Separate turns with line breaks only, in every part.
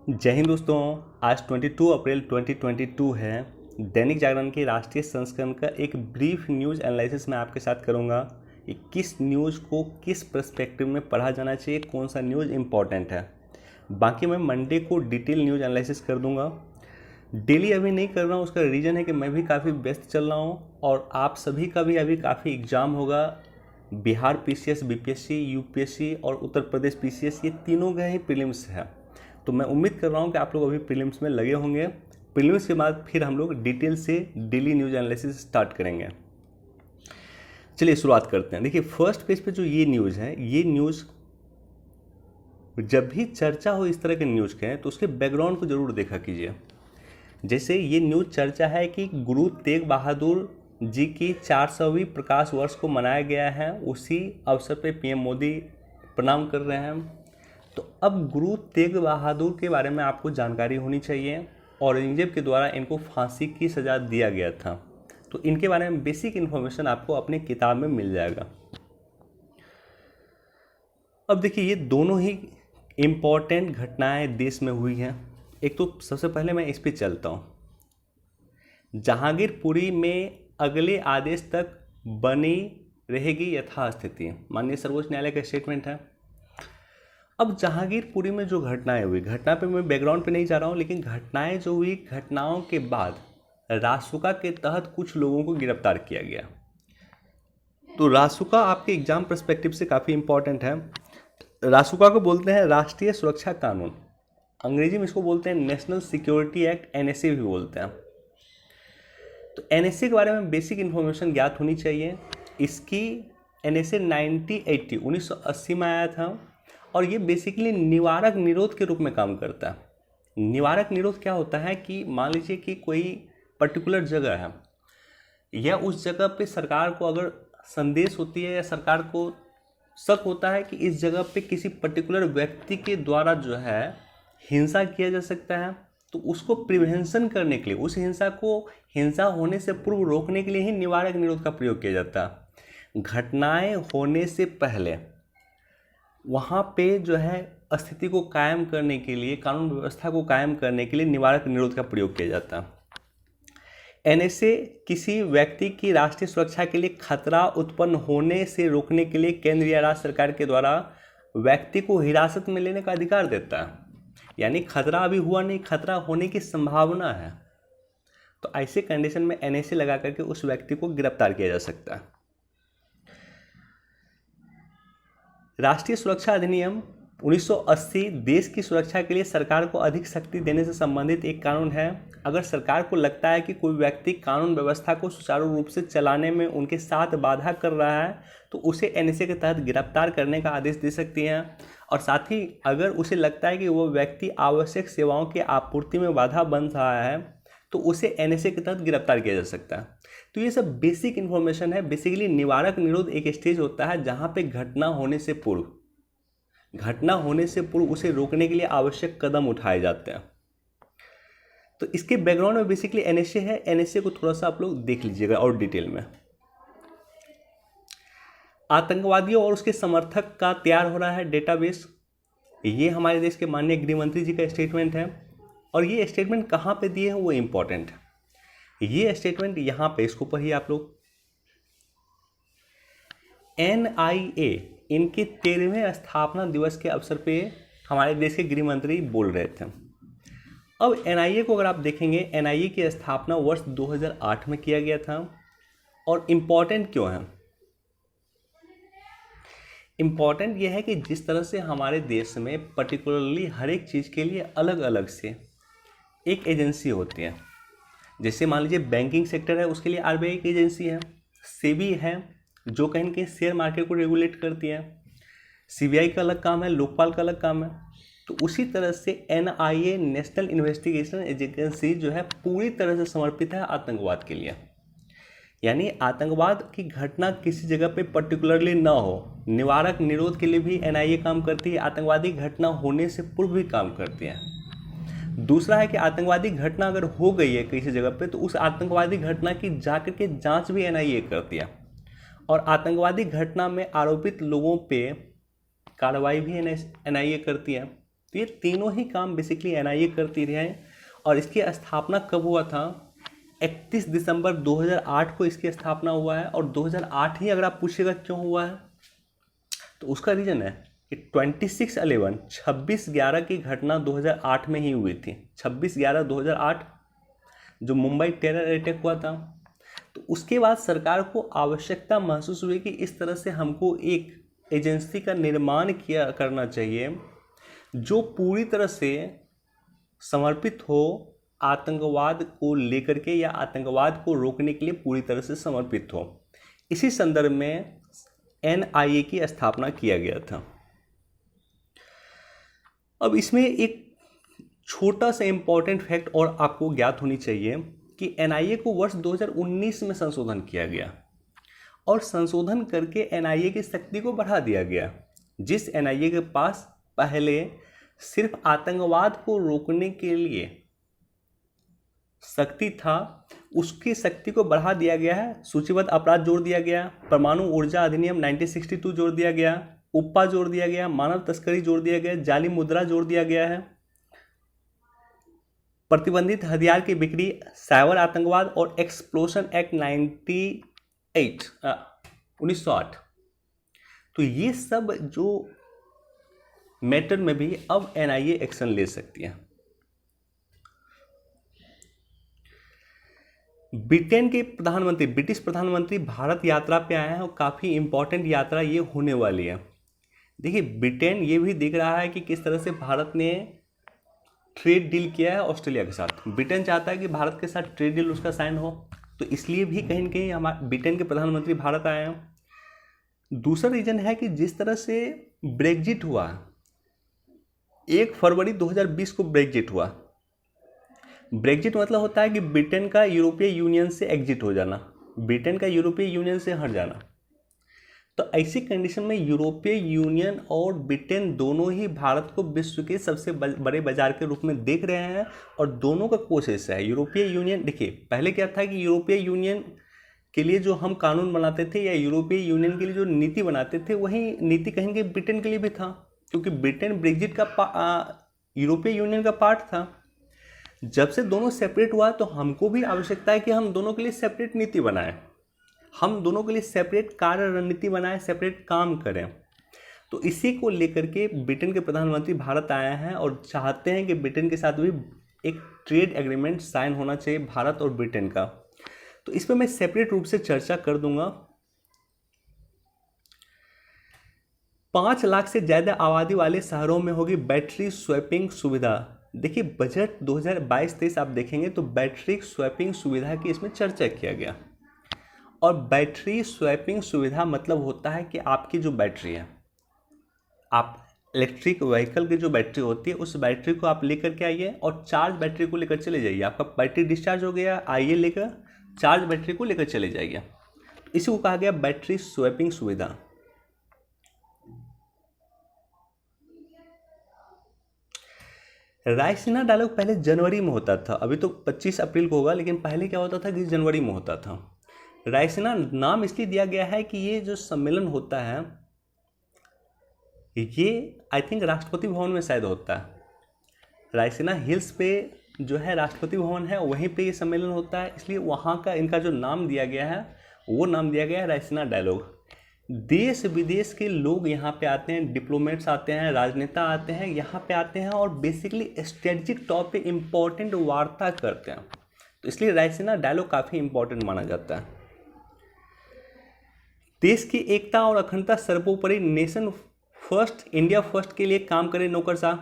जय हिंद दोस्तों। आज 22 अप्रैल 2022 है। दैनिक जागरण के राष्ट्रीय संस्करण का एक ब्रीफ न्यूज़ एनालिसिस मैं आपके साथ करूंगा कि किस न्यूज़ को किस पर्सपेक्टिव में पढ़ा जाना चाहिए, कौन सा न्यूज़ इम्पॉर्टेंट है। बाकी मैं मंडे को डिटेल न्यूज़ एनालिसिस कर दूंगा। डेली अभी नहीं कर रहा हूँ, उसका रीज़न है कि मैं भी काफ़ी व्यस्त चल रहा हूँ और आप सभी का भी अभी काफ़ी एग्ज़ाम होगा। बिहार पीसीएस, बीपीएससी, यूपीएससी और उत्तर प्रदेश पीसीएस, ये तीनों का ही प्रीलिम्स है। तो मैं उम्मीद कर रहा हूँ कि आप लोग अभी प्रीलिम्स में लगे होंगे। प्रीलिम्स के बाद फिर हम लोग डिटेल से डेली न्यूज़ एनालिसिस स्टार्ट करेंगे। चलिए शुरुआत करते हैं। देखिए, फर्स्ट पेज पे जो ये न्यूज़ है, ये न्यूज़ जब भी चर्चा हो इस तरह के न्यूज़ के, तो उसके बैकग्राउंड को ज़रूर देखा कीजिए। जैसे ये न्यूज़ चर्चा है कि गुरु तेग बहादुर जी की 400वीं प्रकाश वर्ष को मनाया गया है, उसी अवसर पे पीएम मोदी प्रणाम कर रहे हैं। तो अब गुरु तेग बहादुर के बारे में आपको जानकारी होनी चाहिए। औरंगजेब के द्वारा इनको फांसी की सज़ा दिया गया था, तो इनके बारे में बेसिक इन्फॉर्मेशन आपको अपने किताब में मिल जाएगा। अब देखिए, ये दोनों ही इम्पॉर्टेंट घटनाएं देश में हुई हैं। एक तो सबसे पहले मैं इस पर चलता हूँ। जहांगीरपुरी में अगले आदेश तक बनी रहेगी यथास्थिति, माननीय सर्वोच्च न्यायालय का स्टेटमेंट है। अब जहांगीरपुरी में जो घटनाएं हुई, घटना पे मैं बैकग्राउंड पे नहीं जा रहा हूँ, लेकिन घटनाएं जो हुई, घटनाओं के बाद रासुका के तहत कुछ लोगों को गिरफ्तार किया गया। तो रासुका आपके एग्जाम पर्सपेक्टिव से काफ़ी इंपॉर्टेंट है। रासुका को बोलते हैं राष्ट्रीय सुरक्षा कानून, अंग्रेजी में इसको बोलते हैं नेशनल सिक्योरिटी एक्ट, एनएसए भी बोलते हैं। तो एनएसए के बारे में बेसिक इन्फॉर्मेशन ज्ञात होनी चाहिए। इसकी एनएसए 1980 में आया था और ये बेसिकली निवारक निरोध के रूप में काम करता है। निवारक निरोध क्या होता है कि मान लीजिए कि कोई पर्टिकुलर जगह है, या उस जगह पे सरकार को अगर संदेश होती है या सरकार को शक होता है कि इस जगह पे किसी पर्टिकुलर व्यक्ति के द्वारा जो है हिंसा किया जा सकता है, तो उसको प्रिवेंशन करने के लिए, उस हिंसा होने से पूर्व रोकने के लिए ही निवारक निरोध का प्रयोग किया जाता है। घटनाएं होने से पहले वहाँ पे जो है स्थिति को कायम करने के लिए, कानून व्यवस्था को कायम करने के लिए निवारक निरोध का प्रयोग किया जाता है। एनएसए किसी व्यक्ति की राष्ट्रीय सुरक्षा के लिए खतरा उत्पन्न होने से रोकने के लिए केंद्र या राज्य सरकार के द्वारा व्यक्ति को हिरासत में लेने का अधिकार देता है। यानी खतरा अभी हुआ नहीं, खतरा होने की संभावना है, तो ऐसे कंडीशन में एनएसए लगा करके उस व्यक्ति को गिरफ्तार किया जा सकता है। राष्ट्रीय सुरक्षा अधिनियम 1980 देश की सुरक्षा के लिए सरकार को अधिक शक्ति देने से संबंधित एक कानून है। अगर सरकार को लगता है कि कोई व्यक्ति कानून व्यवस्था को सुचारू रूप से चलाने में उनके साथ बाधा कर रहा है, तो उसे एनएसए के तहत गिरफ्तार करने का आदेश दे सकती है। और साथ ही अगर उसे लगता है कि वो व्यक्ति आवश्यक सेवाओं की आपूर्ति में बाधा बन रहा है, तो उसे एनएसए के तहत गिरफ्तार किया जा सकता है। तो ये सब बेसिक इन्फॉर्मेशन है। बेसिकली निवारक निरोध एक स्टेज होता है जहाँ पे घटना होने से पूर्व उसे रोकने के लिए आवश्यक कदम उठाए जाते हैं। तो इसके बैकग्राउंड में बेसिकली एनएसए है। एनएसए को थोड़ा सा आप लोग देख लीजिएगा और डिटेल में। आतंकवादियों और उसके समर्थक का तैयार हो रहा है डेटाबेस। ये हमारे देश के माननीय गृह मंत्री जी का स्टेटमेंट है, और ये स्टेटमेंट कहाँ पे दिए हैं वो इम्पोर्टेंट है। ये स्टेटमेंट यहाँ पे, इसको पढ़िए आप लोग। एनआईए इनके 13वें स्थापना दिवस के अवसर पे हमारे देश के गृह मंत्री बोल रहे थे। अब एनआईए को अगर आप देखेंगे, एनआईए की स्थापना वर्ष 2008 में किया गया था। और इम्पॉर्टेंट क्यों है? इम्पॉर्टेंट यह है कि जिस तरह से हमारे देश में पर्टिकुलरली हर एक चीज़ के लिए अलग अलग से एक एजेंसी होती है। जैसे मान लीजिए बैंकिंग सेक्टर है, उसके लिए आरबीआई की एजेंसी है। सेबी है जो कहीं ना कहीं शेयर मार्केट को रेगुलेट करती है। सीबीआई का अलग काम है, लोकपाल का अलग काम है। तो उसी तरह से एनआईए, नेशनल इन्वेस्टिगेशन एजेंसी जो है, पूरी तरह से समर्पित है आतंकवाद के लिए। यानी आतंकवाद की घटना किसी जगह पे पर्टिकुलरली ना हो, निवारक निरोध के लिए भी एनआईए काम करती है। आतंकवादी घटना होने से पूर्व भी काम करती है। दूसरा है कि आतंकवादी घटना अगर हो गई है किसी जगह पे, तो उस आतंकवादी घटना की जाकर के जांच भी एनआईए करती है। और आतंकवादी घटना में आरोपित लोगों पे कार्रवाई भी एनआईए करती है। तो ये तीनों ही काम बेसिकली एनआईए करती रही है। और इसकी स्थापना कब हुआ था? 31 दिसंबर 2008 को इसकी स्थापना हुआ है। और 2008 ही अगर आप पूछिएगा क्यों हुआ है, तो उसका रीज़न है कि 26/11 की घटना 2008 में ही हुई थी। 26/11/2008 जो मुंबई टेरर अटैक हुआ था। तो उसके बाद सरकार को आवश्यकता महसूस हुई कि इस तरह से हमको एक एजेंसी का निर्माण करना चाहिए जो पूरी तरह से समर्पित हो आतंकवाद को लेकर के, या आतंकवाद को रोकने के लिए पूरी तरह से समर्पित हो। इसी संदर्भ में एनआईए की स्थापना किया गया था। अब इसमें एक छोटा सा इंपॉर्टेंट फैक्ट और आपको ज्ञात होनी चाहिए कि एनआईए को वर्ष 2019 में संशोधन किया गया, और संशोधन करके एनआईए की शक्ति को बढ़ा दिया गया। जिस एनआईए के पास पहले सिर्फ आतंकवाद को रोकने के लिए शक्ति था, उसकी शक्ति को बढ़ा दिया गया है। सूचीबद्ध अपराध जोड़ दिया गया, परमाणु ऊर्जा अधिनियम 1962 जोड़ दिया गया, उपा जोड़ दिया गया, मानव तस्करी जोड़ दिया गया, जाली मुद्रा जोड़ दिया गया है, प्रतिबंधित हथियार की बिक्री, साइबर आतंकवाद और एक्सप्लोशन एक्ट 1908। तो ये सब जो मैटर में भी अब एनआईए एक्शन ले सकती है। ब्रिटिश प्रधानमंत्री भारत यात्रा पे आए हैं, और काफ़ी इंपॉर्टेंट यात्रा ये होने वाली है। देखिए, ब्रिटेन ये भी देख रहा है कि किस तरह से भारत ने ट्रेड डील किया है ऑस्ट्रेलिया के साथ। ब्रिटेन चाहता है कि भारत के साथ ट्रेड डील उसका साइन हो, तो इसलिए भी कहीं ना कहीं हमारे ब्रिटेन के प्रधानमंत्री भारत आए हैं। दूसरा रीज़न है कि जिस तरह से ब्रेग्जिट हुआ, 1 फरवरी 2020 को ब्रेग्जिट हुआ। ब्रेग्जिट मतलब होता है कि ब्रिटेन का यूरोपीय यूनियन से एग्जिट हो जाना, ब्रिटेन का यूरोपीय यूनियन से हट जाना। तो ऐसी कंडीशन में यूरोपीय यूनियन और ब्रिटेन दोनों ही भारत को विश्व के सबसे बड़े बाजार के रूप में देख रहे हैं, और दोनों का कोशिश है। यूरोपीय यूनियन, देखिए पहले क्या था कि यूरोपीय यूनियन के लिए जो हम कानून बनाते थे या यूरोपीय यूनियन के लिए जो नीति बनाते थे, वही नीति कहेंगे ब्रिटेन के लिए भी था, क्योंकि ब्रिटेन ब्रेग्जिट का यूरोपीय यूनियन का पार्ट था। जब से दोनों सेपरेट हुआ, तो हमको भी आवश्यकता है कि हम दोनों के लिए सेपरेट नीति बनाएं, हम दोनों के लिए सेपरेट कार्य रणनीति बनाएं, सेपरेट काम करें। तो इसी को लेकर के ब्रिटेन के प्रधानमंत्री भारत आए हैं और चाहते हैं कि ब्रिटेन के साथ भी एक ट्रेड एग्रीमेंट साइन होना चाहिए, भारत और ब्रिटेन का। तो इस पर मैं सेपरेट रूप से चर्चा कर दूंगा। 5 लाख से ज़्यादा आबादी वाले शहरों में होगी बैटरी स्वैपिंग सुविधा। देखिए, बजट 2022-23 आप देखेंगे तो बैटरी स्वैपिंग सुविधा की इसमें चर्चा किया गया। और बैटरी स्वैपिंग सुविधा मतलब होता है कि आपकी जो बैटरी है, आप इलेक्ट्रिक व्हीकल की जो बैटरी होती है, उस बैटरी को आप लेकर के आइए और चार्ज बैटरी को लेकर चले जाइए। आपका बैटरी डिस्चार्ज हो गया, आइए लेकर चार्ज बैटरी को लेकर चले जाइए। इसी को कहा गया बैटरी स्वैपिंग सुविधा। रायसीना डायलॉग पहले जनवरी में होता था, अभी तो 25 अप्रैल को होगा, लेकिन पहले क्या होता था कि जनवरी में होता था। रायसीना नाम इसलिए दिया गया है कि ये जो सम्मेलन होता है, ये आई थिंक राष्ट्रपति भवन में शायद होता है। रायसीना हिल्स पे जो है राष्ट्रपति भवन है, वहीं पे ये सम्मेलन होता है, इसलिए वहाँ का इनका जो नाम दिया गया है, वो नाम दिया गया है रायसीना डायलॉग। देश विदेश के लोग यहाँ पे आते हैं, डिप्लोमेट्स आते हैं, राजनेता आते हैं, यहाँ पे आते हैं और बेसिकली स्ट्रेटजिक टॉप पे इम्पोर्टेंट वार्ता करते हैं। तो इसलिए रायसीना डायलॉग काफ़ी इम्पोर्टेंट माना जाता है। देश की एकता और अखंडता सर्वोपरि, नेशन फर्स्ट, इंडिया फर्स्ट के लिए काम करें नौकरशाह।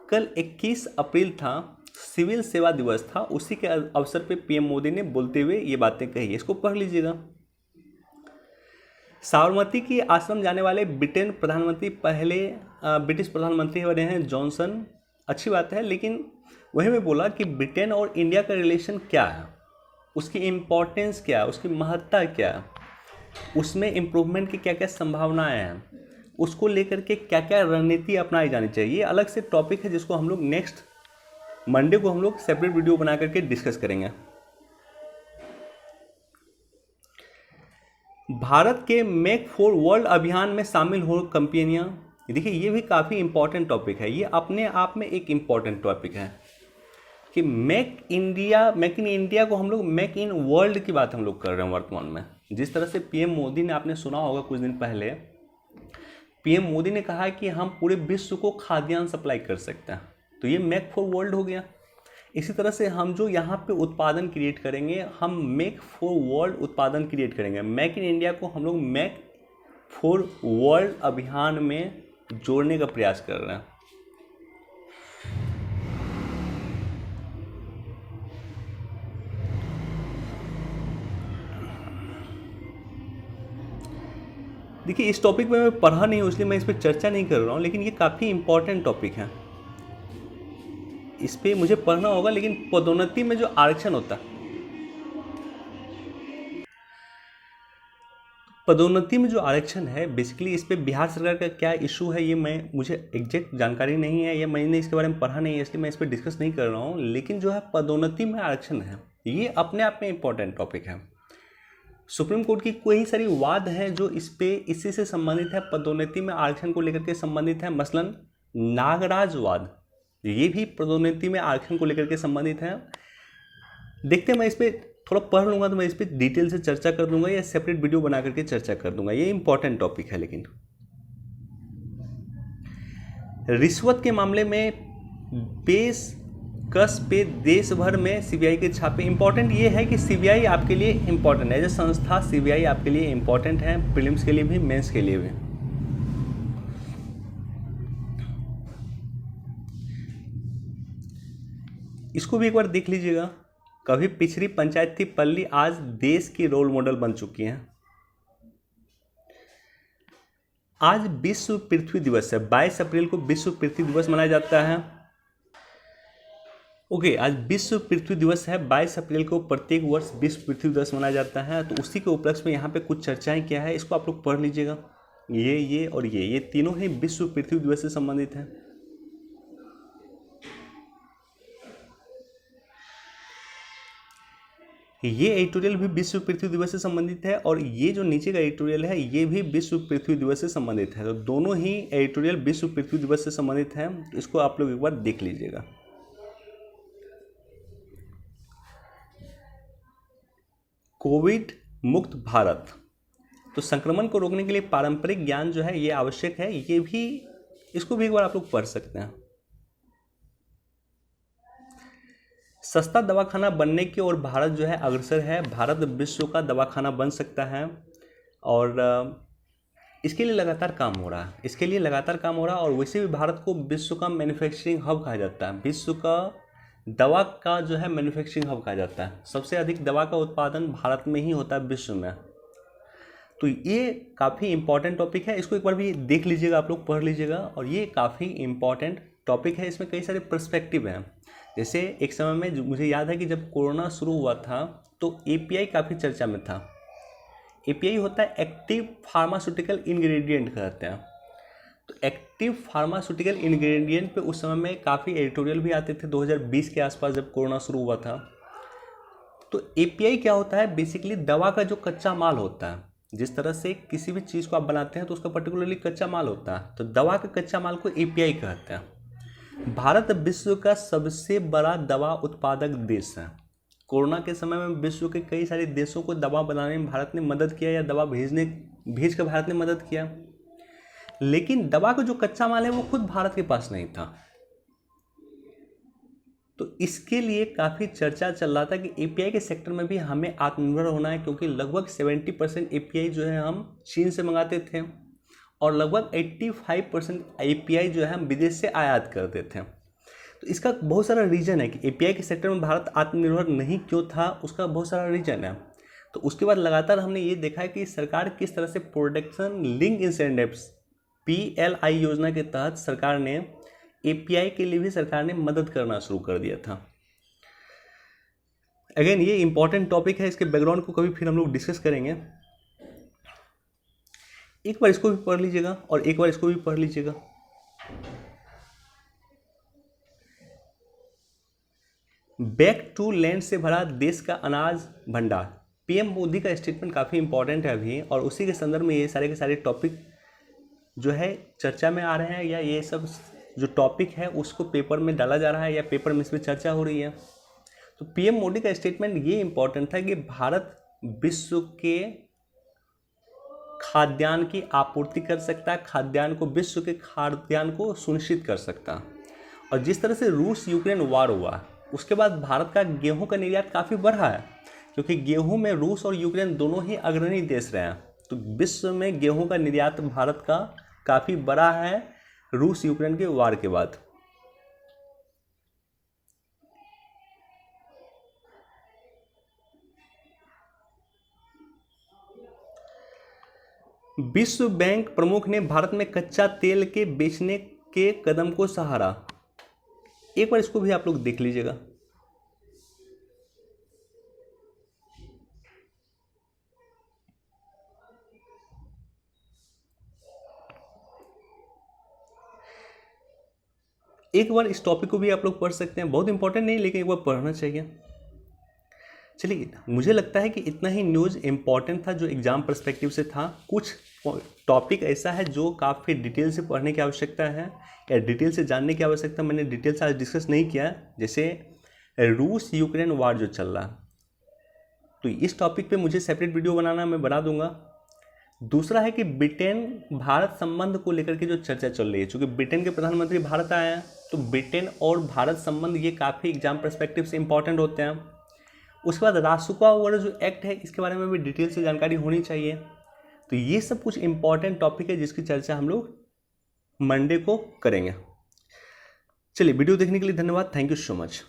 कल 21 अप्रैल था, सिविल सेवा दिवस था, उसी के अवसर पे पीएम मोदी ने बोलते हुए ये बातें कही, इसको पढ़ लीजिएगा। साबरमती की आश्रम जाने वाले ब्रिटेन प्रधानमंत्री पहले ब्रिटिश प्रधानमंत्री बने हैं जॉनसन, अच्छी बात है, लेकिन वही मैं बोला कि ब्रिटेन और इंडिया का रिलेशन क्या है, उसकी इम्पोर्टेंस क्या है, उसकी महत्ता क्या है, उसमें इम्प्रूवमेंट की क्या क्या संभावनाएं हैं, उसको लेकर के क्या क्या रणनीति अपनाई जानी चाहिए। अलग से टॉपिक है जिसको हम लोग नेक्स्ट मंडे को हम लोग सेपरेट वीडियो बना करके डिस्कस करेंगे। भारत के मेक फॉर वर्ल्ड अभियान में शामिल हो कंपनियां, देखिए ये भी काफ़ी इम्पॉर्टेंट टॉपिक है, ये अपने आप में एक इम्पॉर्टेंट टॉपिक है कि मेक इन इंडिया को हम लोग मेक इन वर्ल्ड की बात हम लोग कर रहे हैं वर्तमान में। जिस तरह से पीएम मोदी ने, आपने सुना होगा कुछ दिन पहले, पीएम मोदी ने कहा कि हम पूरे विश्व को खाद्यान्न सप्लाई कर सकते हैं, तो ये मेक फॉर वर्ल्ड हो गया। इसी तरह से हम जो यहाँ पे उत्पादन क्रिएट करेंगे, हम मेक फॉर वर्ल्ड उत्पादन क्रिएट करेंगे। मेक इन इंडिया को हम लोग मेक फॉर वर्ल्ड अभियान में जोड़ने का प्रयास कर रहे हैं। देखिए इस टॉपिक में मैं पढ़ा नहीं हूँ इसलिए मैं इस पर चर्चा नहीं कर रहा हूँ, लेकिन ये काफ़ी इम्पोर्टेंट टॉपिक है, इस पर मुझे पढ़ना होगा। लेकिन पदोन्नति में जो आरक्षण होता है, पदोन्नति में जो आरक्षण है, बेसिकली इस पे बिहार सरकार का क्या इशू है ये मुझे एग्जैक्ट जानकारी नहीं है, या मैंने इसके बारे में पढ़ा नहीं है, इसलिए मैं इस पर डिस्कस नहीं कर रहा हूँ। लेकिन जो है पदोन्नति में आरक्षण है, ये अपने आप में इम्पोर्टेंट टॉपिक है। सुप्रीम कोर्ट की कई सारी वाद हैं जो इसी से संबंधित है, पदोन्नति में आरक्षण को लेकर के संबंधित है। मसलन नागराज वाद, ये भी पदोन्नति में आरक्षण को लेकर के संबंधित है। देखते हैं, मैं इस पर थोड़ा पढ़ लूँगा तो मैं इस पर डिटेल से चर्चा कर दूंगा, या सेपरेट वीडियो बना करके चर्चा कर दूंगा, ये इंपॉर्टेंट टॉपिक है। लेकिन रिश्वत के मामले में पेशकश पे देश भर में सीबीआई के छापे। इंपॉर्टेंट ये है कि सीबीआई आपके लिए इंपॉर्टेंट है, एज ए संस्था सीबीआई आपके लिए इंपॉर्टेंट है, प्रीलिम्स के लिए भी, मेंस के लिए भी। इसको भी एक बार देख लीजिएगा। कभी पिछड़ी पंचायत थी पल्ली, आज देश की रोल मॉडल बन चुकी हैं। आज विश्व पृथ्वी दिवस है, 22 अप्रैल को विश्व पृथ्वी दिवस मनाया जाता है। ओके, आज विश्व पृथ्वी दिवस है, 22 अप्रैल को प्रत्येक वर्ष विश्व पृथ्वी दिवस मनाया जाता है। तो उसी के उपलक्ष्य में यहाँ पे कुछ चर्चाएं क्या है, इसको आप लोग पढ़ लीजिएगा। ये और ये तीनों ही विश्व पृथ्वी दिवस से संबंधित हैं। ये एडिटोरियल भी विश्व पृथ्वी दिवस से संबंधित है, और ये जो नीचे का एडिटोरियल है ये भी विश्व पृथ्वी दिवस से संबंधित है। तो दोनों ही एडिटोरियल विश्व पृथ्वी दिवस से संबंधित है, इसको आप लोग एक बार देख लीजिएगा। कोविड मुक्त भारत, तो संक्रमण को रोकने के लिए पारंपरिक ज्ञान जो है ये आवश्यक है, ये भी, इसको भी एक बार आप लोग पढ़ सकते हैं। सस्ता दवाखाना बनने की ओर भारत जो है अग्रसर है, भारत विश्व का दवाखाना बन सकता है, और इसके लिए लगातार काम हो रहा है, और वैसे भी भारत को विश्व का मैन्युफैक्चरिंग हब कहा जाता है, विश्व का दवा का जो है मैन्युफैक्चरिंग हब कहा जाता है। सबसे अधिक दवा का उत्पादन भारत में ही होता है विश्व में। तो ये काफ़ी इंपॉर्टेंट टॉपिक है, इसको एक बार भी देख लीजिएगा, आप लोग पढ़ लीजिएगा, और ये काफ़ी इंपॉर्टेंट टॉपिक है। इसमें कई सारे पर्सपेक्टिव हैं। जैसे एक समय में मुझे याद है कि जब कोरोना शुरू हुआ था तो एपीआई काफ़ी चर्चा में था। एपीआई होता है एक्टिव फार्मास्यूटिकल इंग्रेडिएंट कहते हैं। तो एक्टिव फार्मास्यूटिकल इंग्रेडिएंट पे उस समय में काफ़ी एडिटोरियल भी आते थे, 2020 के आसपास जब कोरोना शुरू हुआ था। तो एपीआई क्या होता है, बेसिकली दवा का जो कच्चा माल होता है। जिस तरह से किसी भी चीज़ को आप बनाते हैं तो उसका पर्टिकुलरली कच्चा माल होता है, तो दवा का कच्चा माल को एपीआई कहते हैं। भारत विश्व का सबसे बड़ा दवा उत्पादक देश है। कोरोना के समय में विश्व के कई सारे देशों को दवा बनाने में भारत ने मदद किया, या दवा भेज कर भारत ने मदद किया। लेकिन दवा का जो कच्चा माल है वो खुद भारत के पास नहीं था। तो इसके लिए काफ़ी चर्चा चल रहा था कि एपीआई के सेक्टर में भी हमें आत्मनिर्भर होना है, क्योंकि लगभग 70% एपीआई जो है हम चीन से मंगाते थे, और लगभग 85% एपीआई जो है हम विदेश से आयात करते थे। तो इसका बहुत सारा रीज़न है कि एपीआई के सेक्टर में भारत आत्मनिर्भर नहीं क्यों था, उसका बहुत सारा रीज़न है। तो उसके बाद लगातार हमने ये देखा है कि सरकार किस तरह से प्रोडक्शन लिंक इंसेंटिव्स पीएलआई योजना के तहत सरकार ने एपीआई के लिए भी सरकार ने मदद करना शुरू कर दिया था। अगेन ये इंपॉर्टेंट टॉपिक है, इसके बैकग्राउंड को कभी फिर हम लोग डिस्कस करेंगे। एक बार इसको भी पढ़ लीजिएगा और एक बार इसको भी पढ़ लीजिएगा। बैक टू लैंड से भरा देश का अनाज भंडार, पीएम मोदी का स्टेटमेंट काफ़ी इंपॉर्टेंट है अभी, और उसी के संदर्भ में ये सारे के सारे टॉपिक जो है चर्चा में आ रहे हैं, या ये सब जो टॉपिक है उसको पेपर में डाला जा रहा है, या पेपर में इस पर चर्चा हो रही है। तो पीएम मोदी का स्टेटमेंट ये इंपॉर्टेंट था कि भारत विश्व के खाद्यान्न की आपूर्ति कर सकता है, खाद्यान्न को, विश्व के खाद्यान्न को सुनिश्चित कर सकता है। और जिस तरह से रूस यूक्रेन वार हुआ उसके बाद भारत का गेहूं का निर्यात काफ़ी बढ़ा है, क्योंकि गेहूं में रूस और यूक्रेन दोनों ही अग्रणी देश रहे हैं। तो विश्व में गेहूं का निर्यात भारत का काफ़ी बड़ा है रूस यूक्रेन के वार के बाद। विश्व बैंक प्रमुख ने भारत में कच्चा तेल के बेचने के कदम को सराहा। एक बार इसको भी आप लोग देख लीजिएगा। एक बार इस टॉपिक को भी आप लोग पढ़ सकते हैं, बहुत इंपॉर्टेंट नहीं लेकिन एक बार पढ़ना चाहिए। चलिए, मुझे लगता है कि इतना ही न्यूज़ इंपॉर्टेंट था जो एग्जाम पर्सपेक्टिव से था। कुछ टॉपिक ऐसा है जो काफ़ी डिटेल से पढ़ने की आवश्यकता है या डिटेल से जानने की आवश्यकता, मैंने डिटेल से आज डिस्कस नहीं किया। जैसे रूस यूक्रेन वार जो चल रहा, तो इस टॉपिक पे मुझे सेपरेट वीडियो बनाना, मैं बना दूंगा। दूसरा है कि ब्रिटेन भारत संबंध को लेकर के जो चर्चा चल रही है, चूँकि ब्रिटेन के प्रधानमंत्री भारत आए हैं, तो ब्रिटेन और भारत संबंध ये काफ़ी एग्जाम पर्सपेक्टिव से इंपॉर्टेंट होते हैं। उसके बाद रासुका वाला जो एक्ट है इसके बारे में भी डिटेल से जानकारी होनी चाहिए। तो ये सब कुछ इंपॉर्टेंट टॉपिक है जिसकी चर्चा हम लोग मंडे को करेंगे। चलिए, वीडियो देखने के लिए धन्यवाद। Thank you so much.